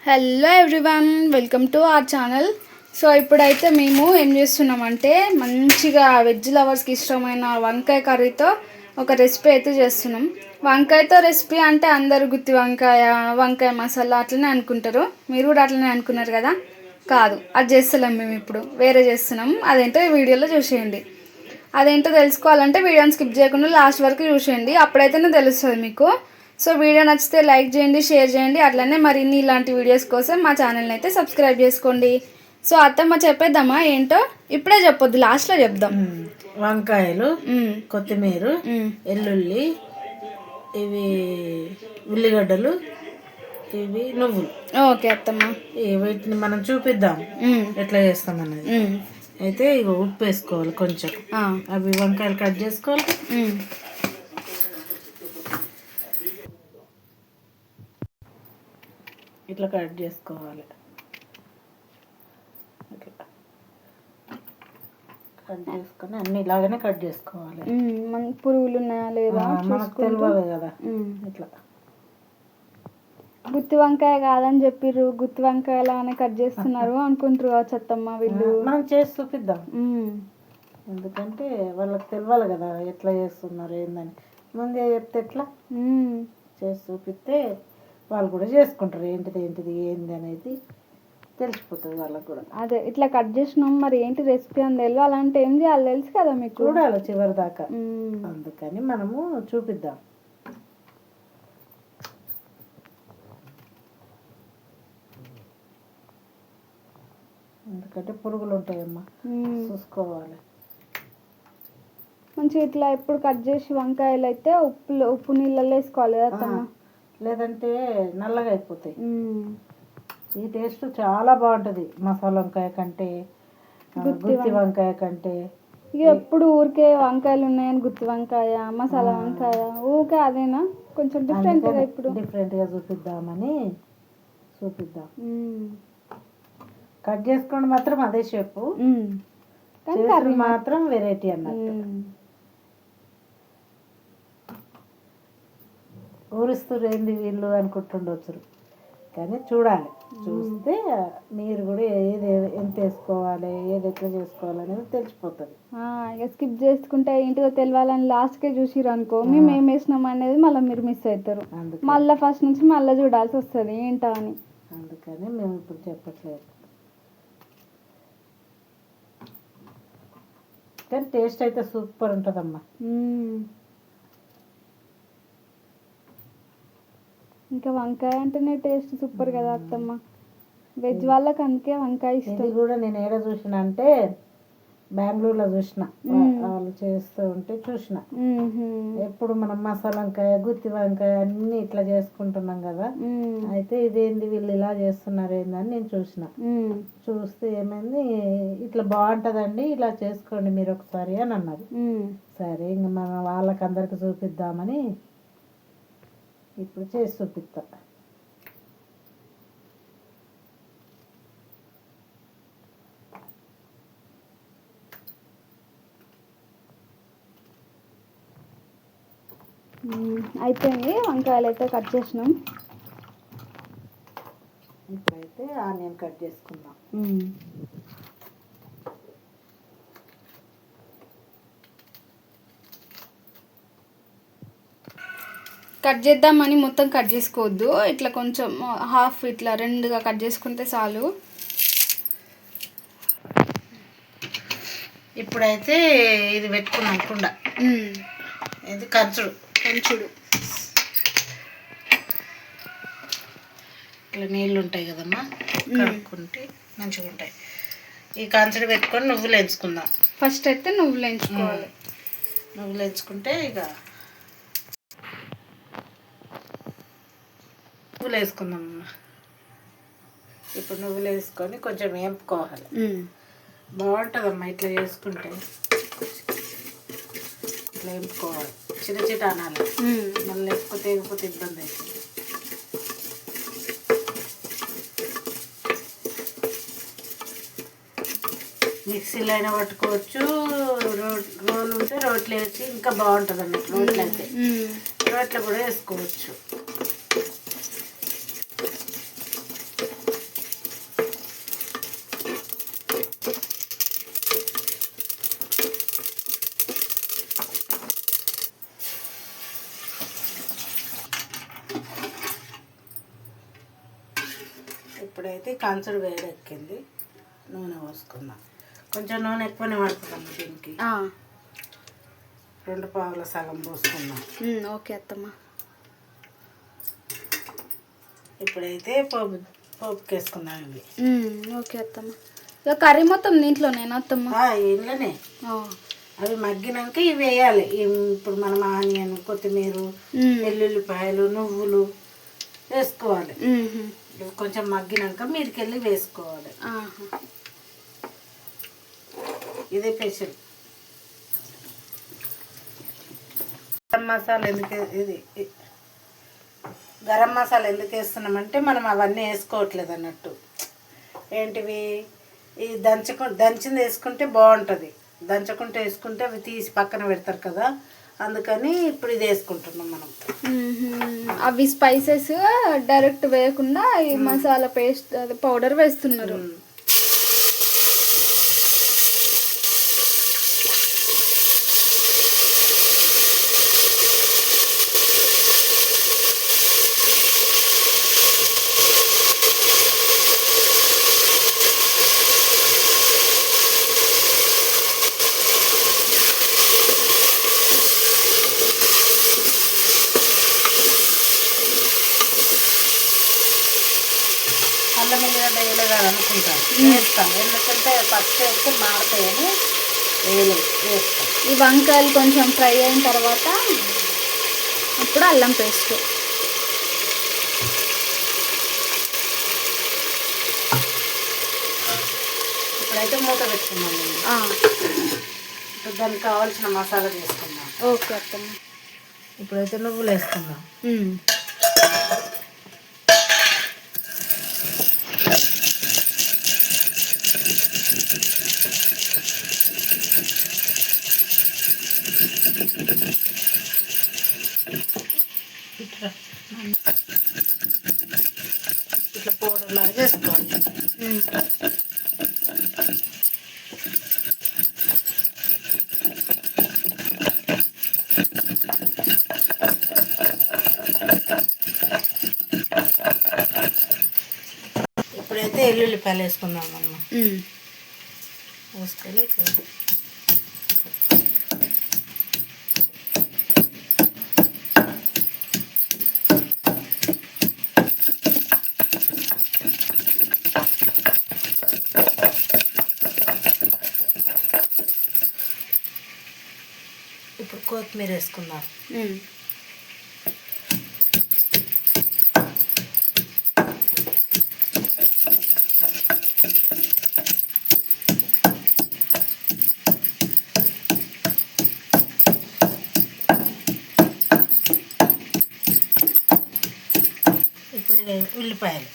Hello everyone, welcome to our channel. So ఇప్పుడైతే మేము ఏం చేస్తున్నామంటే మంచిగా వెజ్ లవర్స్కి ఇష్టమైన వంకాయ కర్రీతో ఒక రెసిపీ అయితే చేస్తున్నాం. వంకాయతో రెసిపీ అంటే అందరు గుత్తి వంకాయ, వంకాయ మసాలా అట్లనే అనుకుంటారు. మీరు కూడా అట్లనే అనుకున్నారు కదా? కాదు, అది చేస్తలేం. మేము ఇప్పుడు వేరే చేస్తున్నాం. అదేంటో ఈ వీడియోలో చూసేయండి. అదేంటో తెలుసుకోవాలంటే వీడియోని స్కిప్ చేయకుండా లాస్ట్ వరకు చూసేయండి, అప్పుడైతేనే తెలుస్తుంది మీకు. సో వీడియో నచ్చితే లైక్ చేయండి, షేర్ చేయండి. అట్లనే మరిన్ని ఇలాంటి వీడియోస్ కోసం మా ఛానల్ని అయితే సబ్స్క్రైబ్ చేసుకోండి. సో అత్తమ్మ చెప్పేద్దామా ఏంటో? ఇప్పుడే చెప్పొద్దు, లాస్ట్లో చెప్దాం. వంకాయలు, కొత్తిమీర, ఎల్లుల్లి, ఇవి ఉల్లిగడ్డలు, ఇవి నువ్వులు. ఓకే అత్తమ్మ, వీటిని మనం చూపిద్దాం ఎట్లా చేస్తాం అనేది. అయితే ఇక ఉప్పు వేసుకోవాలి కొంచెం. అవి వంకాయలు కట్ చేసుకోవాలి, ఇట్లా కట్ చేసుకోవాలి. ఇట్లా కట్ చేసుకొని అన్ని ఇలాగనే కట్ చేసుకోవాలి. పురుగులు ఉన్నాయా లేదా మనకు తెలియదు కదా. ఇట్లా గుత్తి వంకాయ కాదని చెప్పిర్రు, గుత్తి వంకాయ లాగానే కట్ చేస్తున్నారు అనుకుంటారు కావచ్చు అత్తమ్మ వీళ్ళు. మనం చేసి చూపిద్దాం, ఎందుకంటే వాళ్ళకి తెలియాలి కదా ఎట్లా చేస్తున్నారు ఏందని. ముందే చెప్తే ఎట్లా, చేసి చూపిస్తే వాళ్ళు కూడా చేసుకుంటారు. ఏంటిది ఏంది అనేది తెలిసిపోతుంది వాళ్ళకు కూడా. అదే ఇట్లా కట్ చేసినాం, మరి ఏంటి రెసిపీ అని తెలియదు. అలాంటి ఏం చేయాలి తెలుసు కదా మీకు, చూడాలి చివరి దాకా. అందుకని మనము చూపిద్దాం. ఎందుకంటే పురుగులు ఉంటాయమ్మా, చూసుకోవాలి మంచిగా. ఇట్లా ఎప్పుడు కట్ చేసి వంకాయలు అయితే ఉప్పు నీళ్ళలో వేసుకోవాలి కదా, లేదంటే నల్లగా అయిపోతాయి. ఈ టేస్ట్ చాలా బాగుంటుంది మసాలా వంకాయ కంటే, గుత్తి వంకాయ కంటే. ఇక ఎప్పుడు ఊరికే వంకాయలు ఉన్నాయని గుత్తి వంకాయ, మసాలా వంకాయ ఊరికే అదేనా? కొంచెం డిఫరెంట్గా ఇప్పుడు డిఫరెంట్గా చూపిద్దాం. కట్ చేసుకోండి మాత్రం అదే షేపు, కర్రీ మాత్రం వెరైటీ అన్నట్టు. ఊరిస్తురేంది వీళ్ళు అనుకుంటుండొచ్చు, కానీ చూడాలి. చూస్తే మీరు కూడా ఏది ఎంత వేసుకోవాలి, ఏది ఎట్లా చేసుకోవాలి అనేది తెలిసిపోతుంది. ఇక స్కిప్ చేసుకుంటే ఏంటిదో తెలియాలని లాస్ట్కే చూసిరు అనుకో, మేము ఏం వేసినాం అనేది మళ్ళీ మీరు మిస్ అవుతారు. మళ్ళీ ఫస్ట్ నుంచి మళ్ళీ చూడాల్సి వస్తుంది ఏంటో అని. అందుకని మేము ఇప్పుడు చెప్పట్లేదు, కానీ టేస్ట్ అయితే సూపర్ ఉంటుందమ్మా. ఇంకా వంకాయ అంటేనే టేస్ట్ సూపర్ కదా అత్తమ్మ. వెజ్ వాళ్ళకి అందుకే వంకాయ ఇష్టం. ఇది కూడా నేను ఏడ చూసిన అంటే బెంగళూరులో చూసిన, వాళ్ళు చేస్తూ ఉంటే చూసిన. ఎప్పుడు మనం మసాలా వంకాయ, గుత్తి వంకాయ అన్ని ఇట్లా చేసుకుంటున్నాం కదా, అయితే ఇదేంది వీళ్ళు ఇలా చేస్తున్నారు ఏందని నేను చూసిన. చూస్తే ఏమైంది, ఇట్లా బాగుంటుందండి, ఇలా చేసుకోండి మీరు ఒకసారి అని అన్నారు. సరే ఇంక మనం వాళ్ళకి అందరికి చూపిద్దామని ఇప్పుడు చేసి చూపిస్తా. అయిపోయింది, వంకాయలు అయితే కట్ చేసినాం. ఇప్పుడైతే ఆనియన్ కట్ చేసుకుందాం. కట్ చేద్దామని మొత్తం కట్ చేసుకోవద్దు, ఇట్లా కొంచెం హాఫ్ ఇట్లా రెండుగా కట్ చేసుకుంటే చాలు. ఇప్పుడైతే ఇది పెట్టుకున్నాం కుండ, ఇది కంచుడు. ఇట్లా నీళ్ళు ఉంటాయి కదమ్మా, కడుక్కుంటే మంచిగా ఉంటాయి. ఈ కంచుడు పెట్టుకొని నువ్వులు వేయించుకుందాం. ఫస్ట్ అయితే నువ్వులు వేయించుకోవాలి. నువ్వులు వేయించుకుంటే ఇక నువ్వులు వేసుకుందామమ్మా. ఇప్పుడు నువ్వులు వేసుకొని కొంచెం వేపుకోవాలి. బాగుంటుందమ్మా ఇట్లా చేసుకుంటే. ఇట్లా వేపుకోవాలి, చిన్న అనాలి, మళ్ళీ లేకపోతే ఇబ్బంది అవుతుంది. మిక్సీలో అయినా పట్టుకోవచ్చు, రోలు ఉంటే రోట్లు వేసి ఇంకా బాగుంటుంది అన్నట్టు. రోట్లు అయితే రోట్లో కూడా వేసుకోవచ్చు. ఇప్పుడైతే కంచుడు వేడెక్కింది, నూనె పోసుకుందాం. కొంచెం నూనె ఎక్కువనే పడుతుందమ్మా దీనికి. 2 పావుల సగం పోసుకుందాం. ఓకే అత్తమ్మ. ఇప్పుడైతే పోపుకి వేసుకుందాం ఇవి. ఓకే అత్తమ్మ. ఇక కర్రీ మొత్తం దీంట్లోనేనా అత్తమ్మ? ఇంట్లోనే. అవి మగ్గినాక ఇవి వేయాలి. ఇప్పుడు మనం ఆనియన్, కొత్తిమీర, వెల్లుల్లిపాయలు, నువ్వులు వేసుకోవాలి. ఇవి కొంచెం మగ్గినాక మీదకెళ్ళి వేసుకోవాలి. ఇదే స్పెషల్. గరం మసాలా గరం మసాలా ఎందుకు వేస్తున్నామంటే మనం అవన్నీ వేసుకోవట్లేదు అన్నట్టు. ఏంటివి ఈ దంచింది వేసుకుంటే బాగుంటుంది, దంచకుంటే వేసుకుంటే అవి తీసి పక్కన పెడతారు కదా, అందుకని ఇప్పుడు ఇది వేసుకుంటున్నాం మనం. అవి స్పైసెస్ డైరెక్ట్ వేయకుండా ఈ మసాలా పేస్ట్ అది పౌడర్ వేస్తున్నారు. అల్లం ఎల్లిగడ్డ వేయలేదు అనుకుంటాను, వేస్తాను. ఎందుకంటే ఫస్ట్ వేస్తే మాడతాయని వేస్తాను. ఈ వంకాయలు కొంచెం ఫ్రై అయిన తర్వాత అప్పుడు అల్లం పేస్ట్. ఇప్పుడైతే మూత పెట్టుకున్నాం. ఇప్పుడు దానికి కావాల్సిన మసాలా చేసుకుందాం. ఓకే అత్తమ్మ. ఇప్పుడైతే నువ్వులు వేసుకుందాం. ఇట్లా పౌడర్ లాగా చేసుకోవాలి. ఇప్పుడైతే ఎల్లుల్లిపాయలు వేసుకుందాం అమ్మ. వేసుకొని ఇప్పుడు కొత్తిమీర వేసుకుందాం. ఇప్పుడు ఉల్లిపాయలు.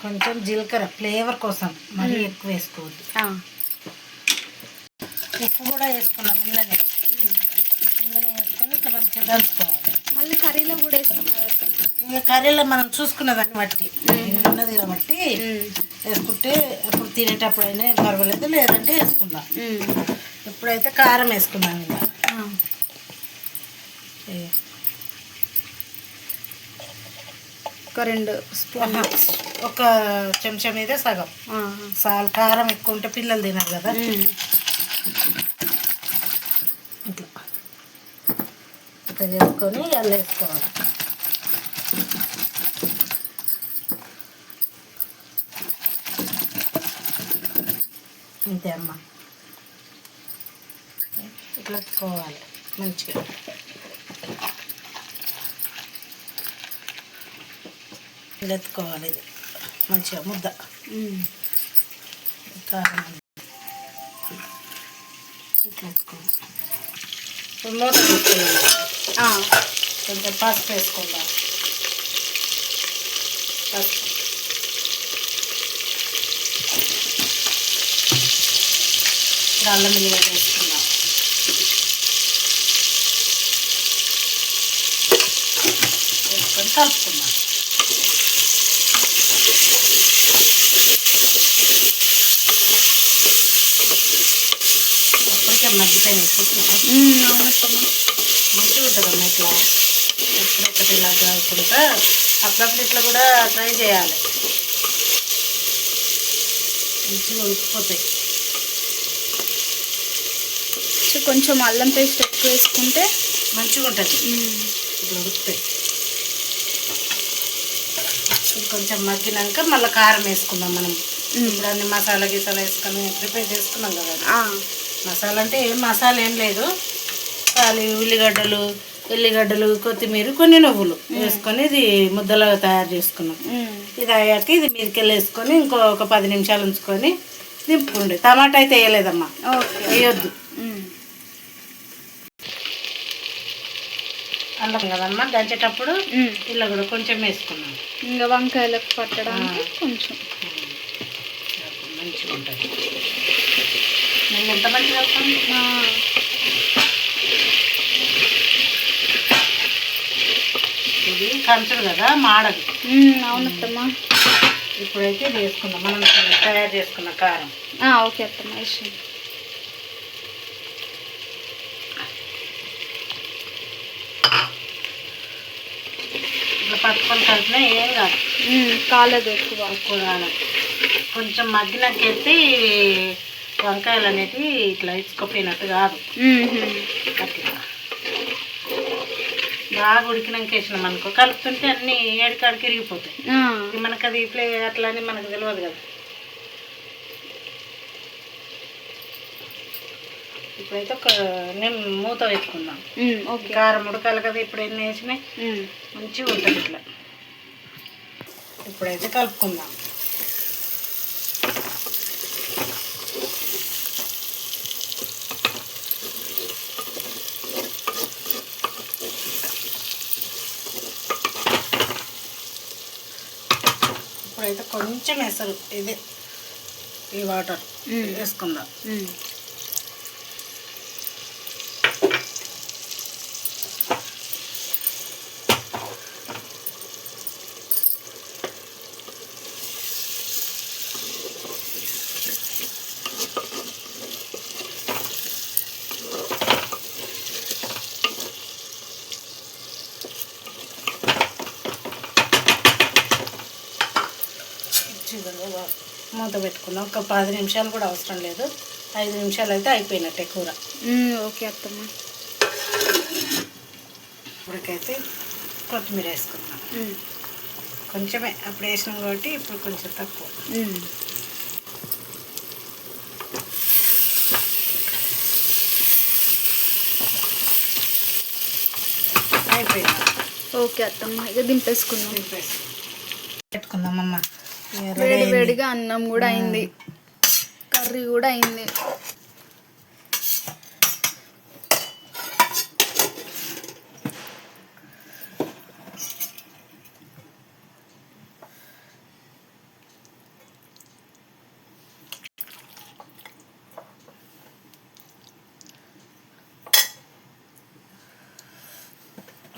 కొంచెం జీలకర్ర ఫ్లేవర్ కోసం మరీ ఎక్కువ వేసుకోవద్దు. ఉప్పు కూడా వేసుకున్నాం ఇందులోనే వేసుకొని ఇట్లా మంచిగా దంచుకోవాలి. మళ్ళీ కర్రీలో కూడా వేస్తాం కదా. ఇక కర్రీలో మనం చూసుకున్న దాన్ని బట్టి ఉన్నది కాబట్టి వేసుకుంటే అప్పుడు తినేటప్పుడు అయినా పర్వాలేదు, లేదంటే వేసుకుందాం. ఇప్పుడైతే కారం వేసుకుందాం. ఇలా ఒక 2 స్పూన్, ఒక చెంచా మీద సగం. కారం ఎక్కువ ఉంటే పిల్లలు తినరు కదా. ఇట్లా ఇట్లా చేసుకొని అల్లం వేసుకోవాలి. అంతే అమ్మ. ఇట్లా ఎత్తుకోవాలి మంచిగా. ఇలా ఎత్తుకోవాలి ఇది మంచిగా ముద్ద. కారం ఇట్లా వేసుకుందాం. ఇప్పుడు మూత వేసుకుందాం. కొంచెం పసుపు వేసుకుందాం. పసుపు అల్లం వెల్లిగడ్డ వేసుకుందాం. వేసుకొని కలుపుకుందాం. అప్పటికే మగ్గిపోయినాయి చూస్తున్నాం. మంచిగా ఉంటుందమ్మా ఇట్లా ఎప్పుడొకటి ఇలా కాకుండా అప్పుడప్పుడు ఇట్లా కూడా ట్రై చేయాలి. మంచిగా ఉడికిపోతాయి. కొంచెం అల్లం పేస్ట్ ఎక్కువ వేసుకుంటే మంచిగా ఉంటుంది. ఇప్పుడు ఉడుకుతాయి. కొంచెం మగ్గినాక మళ్ళీ కారం వేసుకుందాం. మనం ఇప్పుడు అన్ని మసాలా గీసాలా వేసుకొని ప్రిపేర్ చేసుకున్నాం కదా. మసాలా అంటే ఏం మసాలా ఏం లేదు, ఖాళీ ఎల్లిగడ్డలు కొత్తిమీర కొన్ని నువ్వులు వేసుకొని ఇది ముద్దలాగా తయారు చేసుకున్నాం. ఇది అయ్యాక ఇది మీదకెళ్ళి వేసుకొని ఒక 10 నిమిషాలు ఉంచుకొని దింపుకోండి. టమాటా అయితే వేయలేదమ్మా, వేయొద్దు. అల్లం కదమ్మా దంచేటప్పుడు ఇలా కూడా కొంచెం వేసుకున్నాం. ఇంకా వంకాయలకు పట్టడానికి కొంచెం మంచిగా ఉంటుంది. నేను ఎంత మంచిగా వెళ్తాను. ఇది కంచుడు కదా, మాడదు. అవునమ్మా. ఇప్పుడైతే ఇది వేసుకుందాం. మనం తయారు చేసుకున్న కారం. ఓకే అత్తమ్మా. ఇట్లా పట్టుకొని కలిపినా ఏం కాదు, కాలేదు. ఎక్కువ కాలేదు. కొంచెం మగ్గినట్టయితే వంకాయలు అనేవి ఇట్లా ఇచ్చుకోపోయినట్టు కాదు. అట్లా బాగా ఉడికినాక వేసినాం అనుకో, కలుపుతుంటే అన్నీ ఏడికాడికి ఇరిగిపోతాయి. మనకు అది ఇట్లా అట్లా అని మనకు తెలియదు కదా. ఇప్పుడైతే నేను మూత పెట్టుకుందాం. కారం ఉడకాలి కదా. ఇప్పుడు ఎన్ని వేసినాయి మంచిగా ఉంటుంది ఇట్లా. ఇప్పుడైతే కలుపుకుందాం. ఇప్పుడైతే కొంచెం వేస్తారు ఇది ఈ వాటర్ వేసుకుందాం. మూత పెట్టుకుందాం. ఒక 10 నిమిషాలు కూడా అవసరం లేదు, 5 నిమిషాలు అయితే అయిపోయినట్టే కూర. ఓకే అత్తమ్మ. ఇప్పటికైతే కొత్తిమీర వేసుకుందాం. కొంచెమే అప్పుడు వేసినాం కాబట్టి ఇప్పుడు కొంచెం తక్కువ. అయిపోయింది. ఓకే అత్తమ్మ. ఇక దింపేసుకుందాం. పెట్టుకుందామమ్మ. వేడిగా అన్నం కూడా అయింది, కర్రీ కూడా అయింది.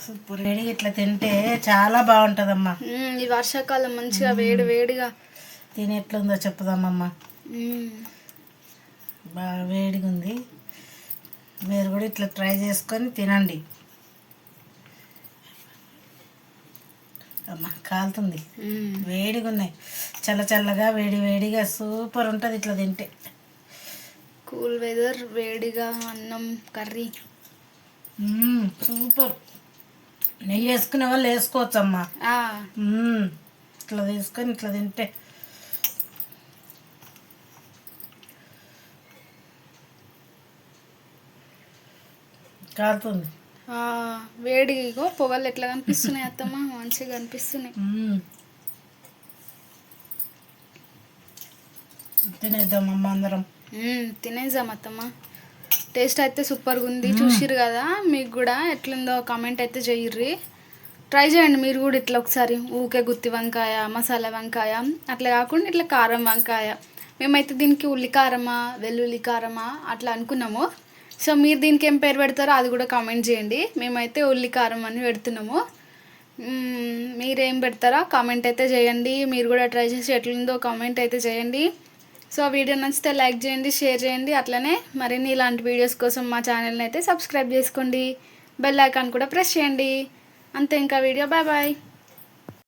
సూపర్. వేడిగా ఇట్లా తింటే చాలా బాగుంటుందమ్మా. ఈ వర్షాకాలం మంచిగా వేడిగా తిని ఎట్లుందో చెప్పుదామమ్మా. బాగా వేడిగా ఉంది. మీరు కూడా ఇట్లా ట్రై చేసుకొని తినండి. అమ్మా కాలుతుంది, వేడిగా ఉన్నాయి. చల్లగా వేడిగా సూపర్ ఉంటుంది ఇట్లా తింటే. కూల్ వెదర్, వేడిగా అన్నం కర్రీ సూపర్. నెయ్యి వేసుకునే వాళ్ళు వేసుకోవచ్చు అమ్మా. ఇట్లా తీసుకొని ఇట్లా తింటే కాలుతుంది. వేడిగో పొగలు ఎట్లా కనిపిస్తున్నాయి అత్తమ్మ, మంచిగా కనిపిస్తున్నాయి. తినేద్దాం అమ్మ అందరం. తినేసాం అత్తమ్మ. టేస్ట్ అయితే సూపర్గా ఉంది. చూసిర్రు కదా, మీకు కూడా ఎట్లుందో కామెంట్ అయితే చెయ్యిర్రి. ట్రై చేయండి మీరు కూడా ఇట్లా ఒకసారి. ఊకే గుత్తి వంకాయ, మసాలా వంకాయ అట్లా కాకుండా ఇట్లా కారం వంకాయ. మేమైతే దీనికి ఉల్లి కారమా వెల్లుల్లి కారమా అట్లా అనుకున్నాము. సో మీరు దీనికి ఏం పేరు పెడతారో అది కూడా కామెంట్ చేయండి. మేమైతే ఉల్లి కారం అని పెడుతున్నాము. మీరేం పెడతారా కామెంట్ అయితే చేయండి. మీరు కూడా ట్రై చేసి ఎట్లుందో కామెంట్ అయితే చేయండి. సో వీడియో నచ్చితే లైక్ చేయండి, షేర్ చేయండి. అట్లనే మరిన్ని ఇలాంటి వీడియోస్ కోసం మా ఛానల్ని అయితే సబ్స్క్రైబ్ చేసుకోండి. బెల్ ఐకాన్ కూడా ప్రెస్ చేయండి. అంతే, ఇంకా వీడియో. Bye bye.